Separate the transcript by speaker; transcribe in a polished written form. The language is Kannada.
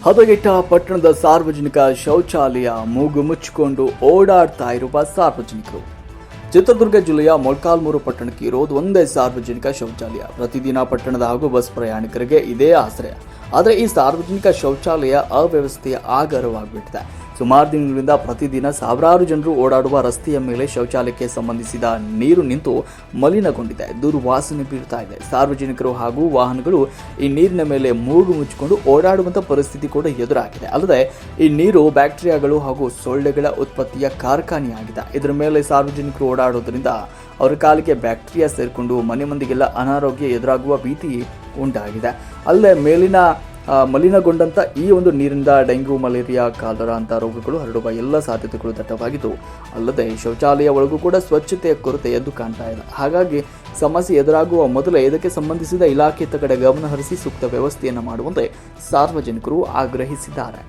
Speaker 1: ಹದಗೆಟ್ಟ ಪಟ್ಟಣದ ಸಾರ್ವಜನಿಕ ಶೌಚಾಲಯ ಮೂಗು ಮುಚ್ಚಿಕೊಂಡು ಓಡಾಡ್ತಾ ಇರುವ ಸಾರ್ವಜನಿಕರು. ಚಿತ್ರದುರ್ಗ ಜಿಲ್ಲೆಯ ಮೊಳಕಾಲ್ಮೂರು ಪಟ್ಟಣಕ್ಕೆ ಇರೋದು ಒಂದೇ ಸಾರ್ವಜನಿಕ ಶೌಚಾಲಯ. ಪ್ರತಿದಿನ ಪಟ್ಟಣದ ಹಾಗೂ ಬಸ್ ಪ್ರಯಾಣಿಕರಿಗೆ ಇದೇ ಆಶ್ರಯ. ಆದರೆ ಈ ಸಾರ್ವಜನಿಕ ಶೌಚಾಲಯ ಅವ್ಯವಸ್ಥೆಯ ಆಗರವಾಗಿಬಿಟ್ಟಿದೆ. ಸುಮಾರು ದಿನಗಳಿಂದ ಪ್ರತಿದಿನ ಸಾವಿರಾರು ಜನರು ಓಡಾಡುವ ರಸ್ತೆಯ ಮೇಲೆ ಶೌಚಾಲಯಕ್ಕೆ ಸಂಬಂಧಿಸಿದ ನೀರು ನಿಂತು ಮಲಿನಗೊಂಡಿದೆ, ದುರ್ವಾಸನೆ ಬೀರ್ತಾ ಇದೆ. ಸಾರ್ವಜನಿಕರು ಹಾಗೂ ವಾಹನಗಳು ಈ ನೀರಿನ ಮೇಲೆ ಮೂಗು ಮುಚ್ಚಿಕೊಂಡು ಓಡಾಡುವಂಥ ಪರಿಸ್ಥಿತಿ ಕೂಡ ಎದುರಾಗಿದೆ. ಅಲ್ಲದೆ ಈ ನೀರು ಬ್ಯಾಕ್ಟೀರಿಯಾಗಳು ಹಾಗೂ ಸೊಳ್ಳೆಗಳ ಉತ್ಪತ್ತಿಯ ಕಾರ್ಖಾನೆಯಾಗಿದೆ. ಇದರ ಮೇಲೆ ಸಾರ್ವಜನಿಕರು ಓಡಾಡೋದ್ರಿಂದ ಅವರ ಕಾಲಿಗೆ ಬ್ಯಾಕ್ಟೀರಿಯಾ ಸೇರಿಕೊಂಡು ಮನೆ ಮಂದಿಗೆಲ್ಲ ಅನಾರೋಗ್ಯ ಎದುರಾಗುವ ಭೀತಿ ಉಂಟಾಗಿದೆ. ಅಲ್ಲದೆ ಮೇಲಿನ ಮಲಿನಗೊಂಡಂಥ ಈ ಒಂದು ನೀರಿನಿಂದ ಡೆಂಗ್ಯೂ, ಮಲೇರಿಯಾ, ಕಾಲರಾ ಅಂತ ರೋಗಗಳು ಹರಡುವ ಎಲ್ಲ ಸಾಧ್ಯತೆಗಳು ದಟ್ಟವಾಗಿದ್ದು, ಅಲ್ಲದೆ ಶೌಚಾಲಯ ಒಳಗೂ ಕೂಡ ಸ್ವಚ್ಛತೆಯ ಕೊರತೆ ಎದ್ದು ಕಾಣ್ತಾ ಇದೆ. ಹಾಗಾಗಿ ಸಮಸ್ಯೆ ಎದುರಾಗುವ ಮೊದಲೇ ಇದಕ್ಕೆ ಸಂಬಂಧಿಸಿದ ಇಲಾಖೆ ಕಡೆ ಗಮನ ಹರಿಸಿ ಸೂಕ್ತ ವ್ಯವಸ್ಥೆಯನ್ನು ಮಾಡುವಂತೆ ಸಾರ್ವಜನಿಕರು ಆಗ್ರಹಿಸಿದ್ದಾರೆ.